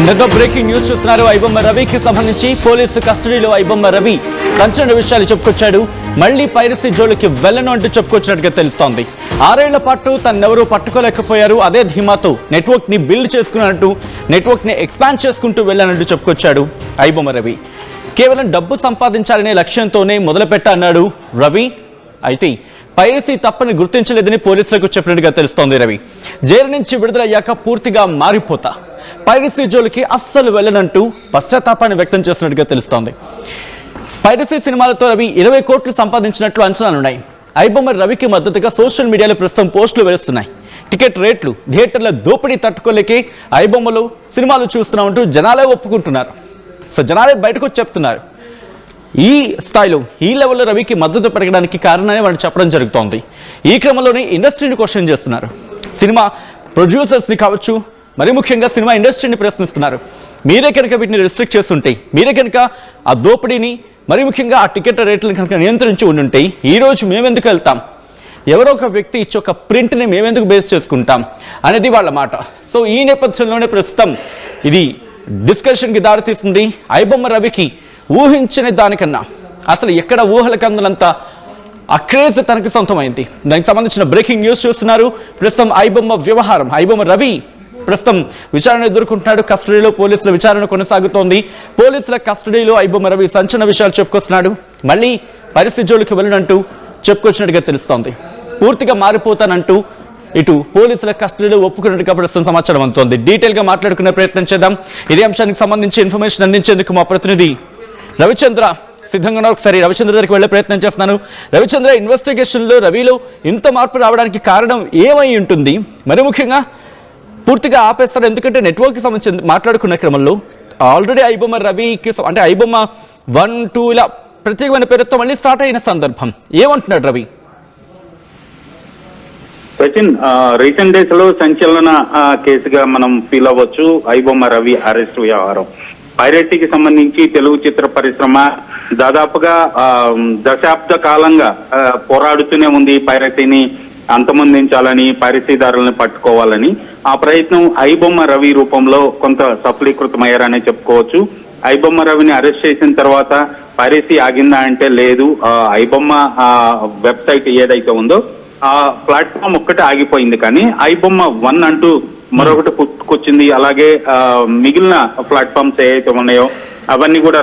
And breaking news చూస్తున్నారు. ఐబొమ్మ రవికి సంబంధించి పోలీసు కస్టడీలో ఐబొమ్మ రవి సంచలన విషయాలు చెప్పుకొచ్చాడు. మళ్లీ పైరసీ జోలికి వెళ్ళను అంటూ చెప్పుకొచ్చినట్టుగా తెలుస్తోంది. 6 ఏళ్ల పాటు తనెవరూ పట్టుకోలేకపోయారు. అదే ధీమాతో నెట్వర్క్ ని బిల్డ్ చేసుకున్నట్టు, నెట్వర్క్ ని ఎక్స్పాండ్ చేసుకుంటూ వెళ్ళానంటూ చెప్పుకొచ్చాడు ఐబొమ్మ రవి. కేవలం డబ్బు సంపాదించాలనే లక్ష్యంతోనే మొదలుపెట్టా అన్నాడు రవి. అయితే పైరసీ తప్పని గుర్తించలేదని పోలీసులకు చెప్పినట్టుగా తెలుస్తోంది. రవి జైలు నుంచి విడుదలయ్యాక పూర్తిగా మారిపోతా, పైరసీ జోలికి అస్సలు వెళ్ళనంటూ పశ్చాత్తాపాన్ని వ్యక్తం చేస్తున్నట్టుగా తెలుస్తోంది. పైరసీ సినిమాలతో రవి 20 కోట్లు సంపాదించినట్లు అంచనాలున్నాయి. ఐబొమ్మ రవికి మద్దతుగా సోషల్ మీడియాలో ప్రస్తుతం పోస్టులు వేస్తున్నాయి. టికెట్ రేట్లు, థియేటర్ల దోపిడీ తట్టుకోలేకే ఐబొమ్మలు సినిమాలు చూస్తున్నామంటూ జనాలే ఒప్పుకుంటున్నారు. సో జనాలే బయటకు వచ్చి చెప్తున్నారు. ఈ స్థాయిలో, ఈ లెవెల్లో రవికి మద్దతు పెరగడానికి కారణాన్ని వాళ్ళు చెప్పడం జరుగుతోంది. ఈ క్రమంలోనే ఇండస్ట్రీని క్వశ్చన్ చేస్తున్నారు. సినిమా ప్రొడ్యూసర్స్ని కావచ్చు, మరి ముఖ్యంగా సినిమా ఇండస్ట్రీని ప్రశ్నిస్తున్నారు. మీరే కనుక వీటిని రిస్ట్రిక్ట్ చేస్తుంటే, మీరే కనుక ఆ దోపిడీని, మరి ముఖ్యంగా ఆ టికెట్ రేట్లను కనుక నియంత్రించి ఉండుంటే ఈరోజు మేమెందుకు వెళ్తాం, ఎవరో ఒక వ్యక్తి ఇచ్చి ఒక ప్రింట్ని మేమెందుకు బేస్ చేసుకుంటాం అనేది వాళ్ళ మాట. సో ఈ నేపథ్యంలోనే ప్రస్తుతం ఇది డిస్కషన్కి దారితీస్తుంది. ఐబొమ్మ రవికి ఊహించిన దానికన్నా అసలు ఎక్కడ ఊహలకు అందనంత ఆ క్రేజ్ తనకి సొంతమైంది. దానికి సంబంధించిన బ్రేకింగ్ న్యూస్ చూస్తున్నారు. ప్రస్తుతం ఐబొమ్మ వ్యవహారం, ఐబొమ్మ రవి ప్రస్తుతం విచారణ ఎదుర్కొంటున్నాడు. కస్టడీలో పోలీసుల విచారణ కొనసాగుతోంది. పోలీసుల కస్టడీలో ఐబొమ్మ రవి సంచలన విషయాలు చెప్పుకొస్తున్నాడు. మళ్ళీ పరిస్థితి జోలికి వెళ్ళనంటూ చెప్పుకొచ్చినట్టుగా తెలుస్తోంది. పూర్తిగా మారిపోతానంటూ ఇటు పోలీసుల కస్టడీలో ఒప్పుకున్నట్టుగా ప్రస్తుతం సమాచారం అందుతోంది. డీటెయిల్గా మాట్లాడుకునే ప్రయత్నం చేద్దాం. ఇదే అంశానికి సంబంధించి ఇన్ఫర్మేషన్ అందించేందుకు మా ప్రతినిధి రవిచంద్ర సిద్ధంగా ఉన్నారు. ఒకసారి రవిచంద్ర దగ్గరికి వెళ్ళే ప్రయత్నం చేస్తున్నాను. రవిచంద్ర, ఇన్వెస్టిగేషన్లో రవిలో ఇంత మార్పు రావడానికి కారణం ఏమై ఉంటుంది? మరి ముఖ్యంగా పూర్తిగా ఆపేస్తారు, ఎందుకంటే నెట్వర్క్కి సంబంధించి మాట్లాడుకున్న క్రమంలో ఆల్రెడీ ఐబొమ్మ రవికి అంటే ఐబొమ్మ 1, 2 ఇలా ప్రత్యేకమైన పేరుతో మళ్ళీ స్టార్ట్ అయిన సందర్భం ఏమంటున్నాడు రవి? సచిన్, రీసెంట్ డేస్ లో సంచలన కేసుగా మనం ఫీల్ అవ్వచ్చు ఐబొమ్మ రవి అరెస్ట్ వ్యవహారం. పైరసీకి సంబంధించి తెలుగు చిత్ర పరిశ్రమ దాదాపుగా దశాబ్ద కాలంగా పోరాడుతూనే ఉంది. పైరసీని అంతమొందించాలని, పైరసీదారులను పట్టుకోవాలని. ఆ ప్రయత్నం ఐబొమ్మ రవి రూపంలో కొంత సఫలీకృతమయ్యారనే చెప్పుకోవచ్చు. ఐబొమ్మ రవిని అరెస్ట్ చేసిన తర్వాత పైరసీ ఆగిందా అంటే లేదు. ఐబొమ్మ వెబ్సైట్ ఏదైతే ఉందో ఆ ప్లాట్ఫామ్ ఒక్కటే ఆగిపోయింది, కానీ ఐబొమ్మ 1 అంటూ మరొకటి పుట్టుకొచ్చింది. అలాగే మిగిలిన ప్లాట్ఫామ్స్ ఏవైతే ఉన్నాయో అవన్నీ కూడా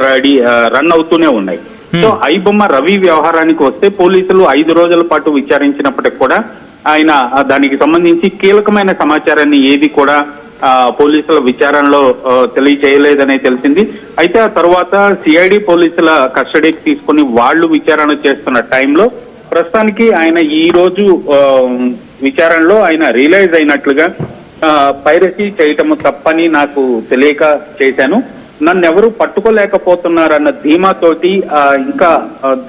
రన్ అవుతూనే ఉన్నాయి. సో ఐబొమ్మ రవి వ్యవహారానికి వస్తే పోలీసులు 5 రోజుల పాటు విచారించినప్పటికి కూడా ఆయన దానికి సంబంధించి కీలకమైన సమాచారాన్ని ఏది కూడా పోలీసుల విచారణలో తెలియచేయలేదనే తెలిసింది. అయితే ఆ తర్వాత సిఐడి పోలీసుల కస్టడీకి తీసుకుని వాళ్ళు విచారణ చేస్తున్న టైంలో ప్రస్తుతానికి ఆయన ఈ రోజు విచారణలో ఆయన రియలైజ్ అయినట్లుగా పైరసీ చేయటము తప్పని నాకు తెలియక చేశాను, నన్ను ఎవరు పట్టుకోలేకపోతున్నారన్న ధీమాతోటి ఇంకా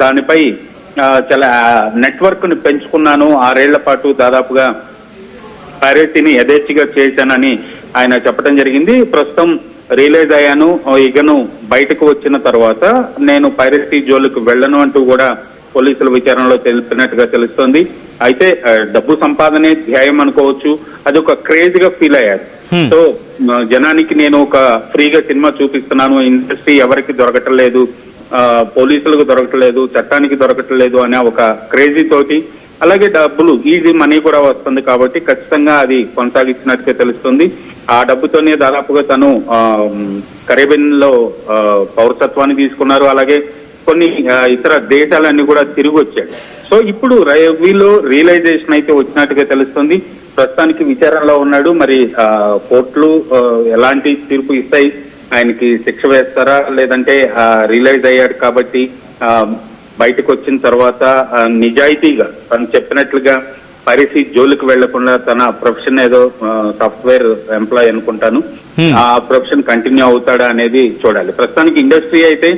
దానిపై చాలా నెట్వర్క్ ని పెంచుకున్నాను. 6 ఏళ్ల పాటు దాదాపుగా పైరసీని యథేచ్ఛగా చేశానని ఆయన చెప్పడం జరిగింది. ప్రస్తుతం రియలైజ్ అయ్యాను, ఇకను బయటకు వచ్చిన తర్వాత నేను పైరసీ జోలికి వెళ్ళను అంటూ కూడా పోలీసుల విచారణలో తెలిపినట్టుగా తెలుస్తోంది. అయితే డబ్బు సంపాదనే ధ్యేయం అనుకోవచ్చు, అది ఒక క్రేజీగా ఫీల్ అయ్యారు. సో జనానికి నేను ఒక ఫ్రీగా సినిమా చూపిస్తున్నాను, ఇండస్ట్రీ ఎవరికి దొరకటలేదు, పోలీసులకు దొరకట్లేదు, చట్టానికి దొరకట్లేదు అనే ఒక క్రేజీ తోటి, అలాగే డబ్బులు ఈజీ మనీ కూడా వస్తుంది కాబట్టి ఖచ్చితంగా అది కొనసాగించినట్టుగా తెలుస్తుంది. ఆ డబ్బుతోనే దాదాపుగా తను కరేబియన్ లో పౌరసత్వాన్ని తీసుకున్నారు. అలాగే కొన్ని ఇతర దేశాలన్నీ కూడా తిరిగి వచ్చాడు. సో ఇప్పుడు రవిలో రియలైజేషన్ అయితే వచ్చినట్టుగా తెలుస్తుంది. ప్రస్తుతానికి విచారణలో ఉన్నాడు. మరి కోర్టులు ఎలాంటి తీర్పు ఇస్తాయి, ఆయనకి శిక్ష వేస్తారా, లేదంటే రియలైజ్ అయ్యాడు కాబట్టి బయటకు వచ్చిన తర్వాత నిజాయితీగా తను చెప్పినట్లుగా పైరసీ జోలికి వెళ్లకుండా తన ప్రొఫెషన్ ఏదో సాఫ్ట్వేర్ ఎంప్లాయ్ అనుకుంటాను, ఆ ప్రొఫెషన్ కంటిన్యూ అవుతాడా అనేది చూడాలి. ప్రస్తుతానికి ఇండస్ట్రీ అయితే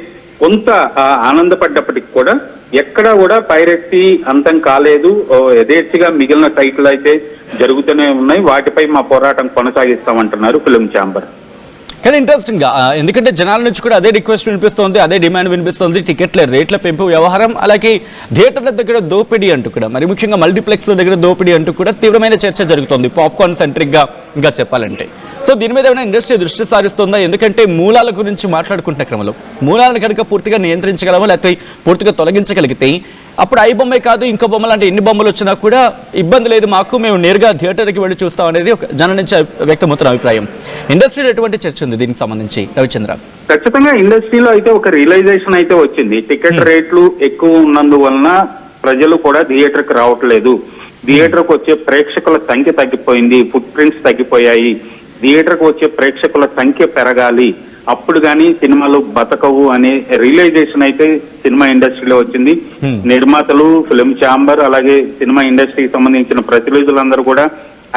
కొంత ఆనందపడ్డప్పటికి కూడా ఎక్కడా కూడా పైరసీ అంతం కాలేదు. యథేచ్ఛగా మిగిలిన సైట్లు అయితే జరుగుతూనే ఉన్నాయి. వాటిపై మా పోరాటం కొనసాగిస్తామంటున్నారు ఫిల్మ్ ఛాంబర్. కానీ ఇంట్రెస్టింగ్ గా, ఎందుకంటే జనాల నుంచి కూడా అదే రిక్వెస్ట్ వినిపిస్తోంది, అదే డిమాండ్ వినిపిస్తోంది. టికెట్ల రేట్ల పెంపు వ్యవహారం, అలాగే థియేటర్ల దగ్గర దోపిడీ అంటూ కూడా, మరి ముఖ్యంగా మల్టీప్లెక్స్ల దగ్గర దోపిడీ అంటూ కూడా తీవ్రమైన చర్చ జరుగుతోంది, పాప్కార్న్ సెంట్రిక్ గా ఇంకా చెప్పాలంటే. సో దీని మీద ఏమైనా ఇండస్ట్రీ దృష్టి సారిస్తుందా? ఎందుకంటే మూలాల గురించి మాట్లాడుకుంటున్న క్రమంలో మూలాలను కనుక పూర్తిగా నియంత్రించగలమా, లేకపోతే పూర్తిగా తొలగించగలిగితే అప్పుడు ఐ బొమ్మే కాదు ఇంకో బొమ్మలు అంటే ఎన్ని బొమ్మలు వచ్చినా కూడా ఇబ్బంది లేదు మాకు, మేము నేరుగా థియేటర్కి వెళ్ళి చూస్తాం అనేది ఒక జనం నుంచి వ్యక్తమవుతున్న అభిప్రాయం. ఇండస్ట్రీలో ఎటువంటి చర్చ ఉంది దీనికి సంబంధించి రవిచంద్ర? ఖచ్చితంగా ఇండస్ట్రీలో అయితే ఒక రియలైజేషన్ అయితే వచ్చింది. టికెట్ రేట్లు ఎక్కువ ఉన్నందువలన ప్రజలు కూడా థియేటర్కి రావట్లేదు, థియేటర్కి వచ్చే ప్రేక్షకుల సంఖ్య తగ్గిపోయింది, ఫుట్ ప్రింట్స్ తగ్గిపోయాయి, థియేటర్కి వచ్చే ప్రేక్షకుల సంఖ్య పెరగాలి, అప్పుడు కానీ సినిమాలు బతకవు అనే రియలైజేషన్ అయితే సినిమా ఇండస్ట్రీలో వచ్చింది. నిర్మాతలు, ఫిల్మ్ ఛాంబర్, అలాగే సినిమా ఇండస్ట్రీకి సంబంధించిన ప్రతినిధులందరూ కూడా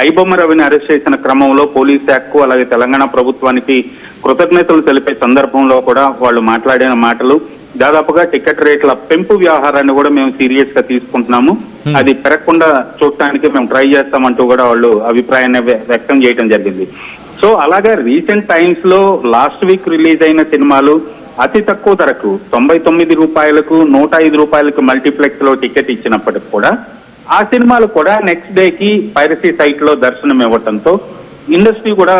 ఐబొమ్మ రవిని అరెస్ట్ చేసిన క్రమంలో పోలీస్ శాఖకు అలాగే తెలంగాణ ప్రభుత్వానికి కృతజ్ఞతలు తెలిపే సందర్భంలో కూడా వాళ్ళు మాట్లాడిన మాటలు దాదాపుగా టికెట్ రేట్ల పెంపు వ్యవహారాన్ని కూడా మేము సీరియస్ గా తీసుకుంటున్నాము, అది పెరగకుండా చూడటానికి మేము ట్రై చేస్తామంటూ కూడా వాళ్ళు అభిప్రాయాన్ని వ్యక్తం చేయడం జరిగింది. సో అలాగే రీసెంట్ టైమ్స్ లో లాస్ట్ వీక్ రిలీజ్ అయిన సినిమాలు అతి తక్కువ ధరకు 99 రూపాయలకు 105 రూపాయలకు మల్టీప్లెక్స్ లో టికెట్ ఇచ్చినప్పటికి కూడా ఆ సినిమాలు కూడా నెక్స్ట్ డేకి పైరసీ సైట్ లో దర్శనం ఇవ్వటంతో ఇండస్ట్రీ కూడా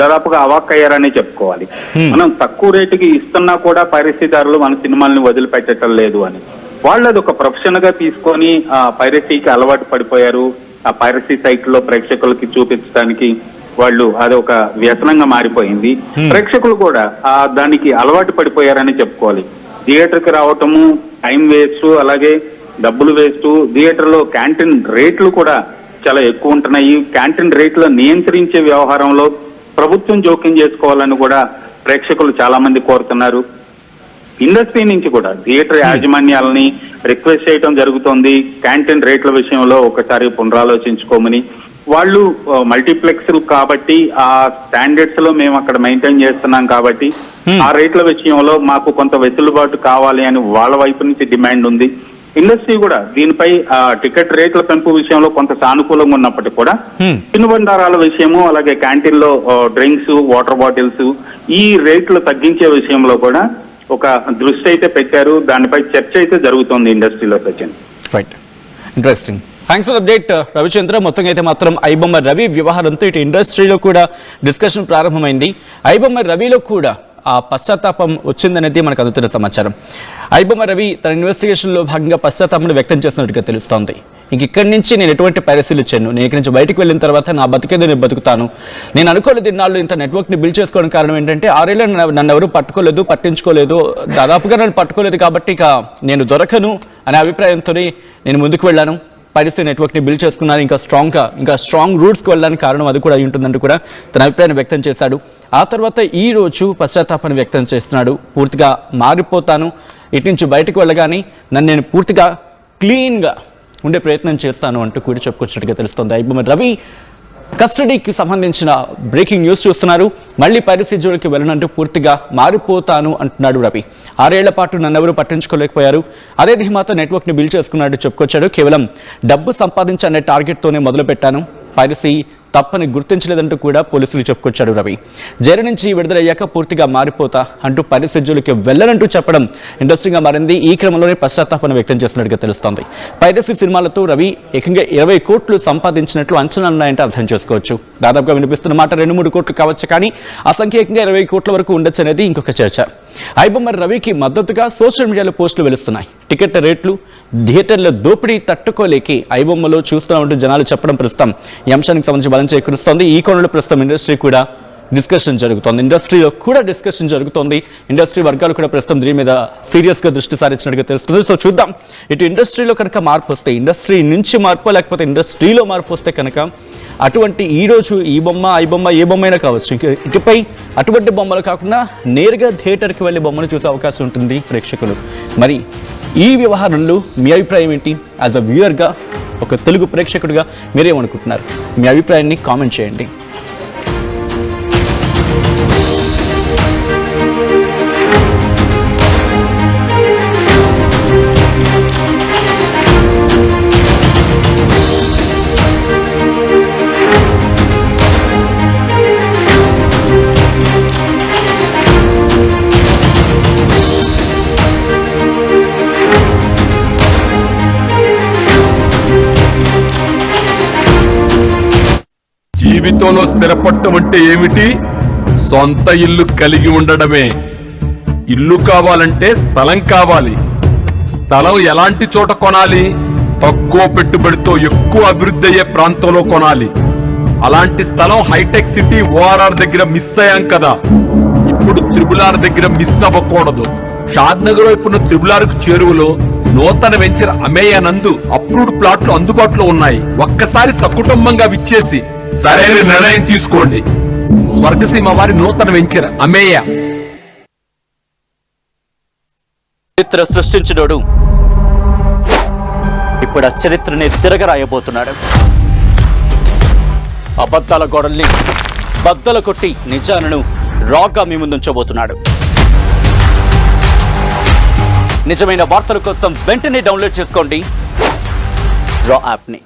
దాదాపుగా అవాక్కయ్యారనే చెప్పుకోవాలి. మనం తక్కువ రేటుకి ఇస్తున్నా కూడా పైరసీదారులు మన సినిమాల్ని వదిలిపెట్టడం లేదు అని వాళ్ళు అది ఒక ప్రొఫెషన్ గా తీసుకొని ఆ పైరసీకి అలవాటు పడిపోయారు. ఆ పైరసీ సైట్ లో ప్రేక్షకులకి చూపించడానికి వాళ్ళు అది ఒక వ్యసనంగా మారిపోయింది. ప్రేక్షకులు కూడా దానికి అలవాటు పడిపోయారని చెప్పుకోవాలి. థియేటర్ కి రావటము టైం వేస్ట్, అలాగే డబ్బులు వేస్ట్. థియేటర్ లో క్యాంటీన్ రేట్లు కూడా చాలా ఎక్కువ ఉంటున్నాయి. క్యాంటీన్ రేట్లు నియంత్రించే వ్యవహారంలో ప్రభుత్వం జోక్యం చేసుకోవాలని కూడా ప్రేక్షకులు చాలా మంది కోరుతున్నారు. ఇండస్ట్రీ నుంచి కూడా థియేటర్ యాజమాన్యాలని రిక్వెస్ట్ చేయడం జరుగుతోంది. క్యాంటీన్ రేట్ల విషయంలో ఒకసారి పునరాలోచించుకోమని. వాళ్ళు మల్టీప్లెక్స్ కాబట్టి ఆ స్టాండర్డ్స్ లో మేము అక్కడ మెయింటైన్ చేస్తున్నాం కాబట్టి ఆ రేట్ల విషయంలో మాకు కొంత వెసులుబాటు కావాలి అని వాళ్ళ వైపు నుంచి డిమాండ్ ఉంది. ఇండస్ట్రీ కూడా దీనిపై టికెట్ రేట్ల పెంపు విషయంలో కొంత సానుకూలంగా ఉన్నప్పటికీ కూడా తినుబండారాల విషయము, అలాగే క్యాంటీన్ లో డ్రింక్స్, వాటర్ బాటిల్స్ ఈ రేట్లు తగ్గించే విషయంలో కూడా ఒక దృష్టి అయితే పెట్టారు. దానిపై చర్చ అయితే జరుగుతోంది ఇండస్ట్రీలో. Sachin, right, interesting. Thanks for update Ravichandra. మొత్తంగా అయితే మాత్రం ఐబొమ్మ రవి వ్యవహారంతో ఇటు ఇండస్ట్రీలో కూడా డిస్కషన్ ప్రారంభమైంది. ఐబొమ్మ రవిలో కూడా ఆ పశ్చాత్తాపం వచ్చిందనేది మనకు అందుతున్న సమాచారం. ఐబొమ్మ రవి తన ఇన్వెస్టిగేషన్లో భాగంగా పశ్చాత్తాపం వ్యక్తం చేస్తున్నట్టుగా తెలుస్తోంది. ఇంక ఇక్కడి నుంచి నేను ఎటువంటి పరిస్థితులు ఇచ్చాను, నేను ఇక్కడి నుంచి బయటకు వెళ్ళిన తర్వాత నా బతికేదో నేను బతుకుతాను, నేను అనుకోలేదు ఇన్నాళ్ళు ఇంత నెట్వర్క్ని బిల్డ్ చేసుకోవడం కారణం ఏంటంటే 6 ఏళ్ళు నన్ను ఎవరు పట్టుకోలేదు, పట్టించుకోలేదు, దాదాపుగా నన్ను పట్టుకోలేదు కాబట్టి ఇక నేను దొరకను అనే అభిప్రాయంతోనే నేను ముందుకు వెళ్ళాను, పైరసీ నెట్వర్క్ని బిల్డ్ చేసుకున్నాను, ఇంకా స్ట్రాంగ్ రూట్స్కి వెళ్ళడానికి కారణం అది కూడా అయి ఉంటుందంటూ కూడా తన అభిప్రాయాన్ని వ్యక్తం చేశాడు. ఆ తర్వాత ఈ రోజు పశ్చాత్తాపాన్ని వ్యక్తం చేస్తున్నాడు. పూర్తిగా మారిపోతాను, ఇటు నుంచి బయటకు వెళ్ళగానే నన్ను నేను పూర్తిగా క్లీన్గా ఉండే ప్రయత్నం చేస్తాను అంటూ కూడా చెప్పుకొచ్చినట్టుగా తెలుస్తోంది. ఐబొమ్మ రవి కస్టడీకి సంబంధించిన బ్రేకింగ్ న్యూస్ చూస్తున్నారు. మళ్ళీ పైరసీ జోలికి వెళ్ళనంటూ పూర్తిగా మారిపోతాను అంటున్నాడు రవి. 6 ఏళ్ల పాటు నన్నెవరూ పట్టించుకోలేకపోయారు, అదే ధీమాతో నెట్వర్క్ని బిల్డ్ చేసుకున్నట్టు చెప్పుకొచ్చాడు. కేవలం డబ్బు సంపాదించాలనే టార్గెట్తోనే మొదలుపెట్టాను, పైరసీ తప్పని గుర్తించలేదంటూ కూడా పోలీసులు చెప్పుకొచ్చాడు రవి. జైలు నుంచి విడుదలయ్యాక పూర్తిగా మారిపోతా అంటూ పైరసీ జోలికి వెళ్ళనంటూ చెప్పడం ఇంట్రెస్టింగ్గా మారింది. ఈ క్రమంలోనే పశ్చాత్తాపాన్ని వ్యక్తం చేస్తున్నట్టుగా తెలుస్తోంది. పైరసీ సినిమాలతో రవి ఏకంగా 20 కోట్లు సంపాదించినట్లు అంచనాలు ఉన్నాయంటే అర్థం చేసుకోవచ్చు. దాదాపుగా వినిపిస్తున్న మాట 2-3 కోట్లు కావచ్చు, కానీ ఆ సంఖ్య ఏకంగా 20 కోట్ల వరకు ఉండొచ్చు అనేది ఇంకొక చర్చ. ఐబొమ్మ రవికి మద్దతుగా సోషల్ మీడియాలో పోస్టులు వెలుస్తున్నాయి. టికెట్ రేట్లు, థియేటర్ల దోపిడీ తట్టుకోలేకి ఐబొమ్మలో చూస్తూ ఉంటూ జనాలు చెప్పడం ప్రస్తుతం ఈ అంశానికి సంబంధించి బలం చేకూరుస్తోంది. ఈ కోణంలో ప్రస్తుతం ఇండస్ట్రీలో కూడా డిస్కషన్ జరుగుతోంది. ఇండస్ట్రీ వర్గాలు కూడా ప్రస్తుతం దీని మీద సీరియస్గా దృష్టి సారించినట్టుగా తెలుస్తుంది. సో చూద్దాం, ఇటు ఇండస్ట్రీలో కనుక మార్పు వస్తే, ఇండస్ట్రీ నుంచి మార్పు లేకపోతే ఇండస్ట్రీలో మార్పు వస్తే కనుక అటువంటి ఈరోజు ఈ బొమ్మ, ఐ బొమ్మ, ఏ బొమ్మ అయినా కావచ్చు, ఇటుపై అటువంటి బొమ్మలు కాకుండా నేరుగా థియేటర్కి వెళ్ళి బొమ్మను చూసే అవకాశం ఉంటుంది ప్రేక్షకులు. మరి ఈ వ్యవహారంలో మీ అభిప్రాయం ఏంటి? యాజ్ అ వ్యూయర్గా, ఒక తెలుగు ప్రేక్షకుడిగా మీరేమనుకుంటున్నారు? మీ అభిప్రాయాన్ని కామెంట్ చేయండి. జీవితంలో స్థిరపడటం అంటే ఏమిటి? సొంత ఇల్లు కలిగి ఉండడమే. ఇల్లు కావాలంటే స్థలం కావాలి. స్థలం ఎలాంటి చోట కొనాలి? తక్కువ పెట్టుబడితో ఎక్కువ అభివృద్ధి అయ్యే ప్రాంతంలో కొనాలి. అలాంటి స్థలం హైటెక్ సిటీ ఓఆర్ఆర్ దగ్గర మిస్ అయ్యాం కదా. ఇప్పుడు త్రిబులార్ దగ్గర మిస్ అవ్వకూడదు. షాద్ నగర్ వైపున్న త్రిబులార్కు చేరువలో నూతన వెంచర్ అమేయ నందు అప్రూవ్డ్ ప్లాట్లు అందుబాటులో ఉన్నాయి. ఒక్కసారి సకుటుంబంగా విచ్చేసి సరైన నిర్ణయం తీసుకోండి. స్వర్గసీమ వారి నూతన వెంచర్ అమేయ. చరిత్ర సృష్టించినోడు ఇప్పుడు ఆ చరిత్రని తిరగరాయబోతున్నాడు. అబద్ధాల గోడల్ని బద్దలు కొట్టి నిజాలను రాగా మీ ముందుంచబోతున్నాడు. నిజమైన వార్తల కోసం వెంటనే డౌన్లోడ్ చేసుకోండి రా యాప్ని.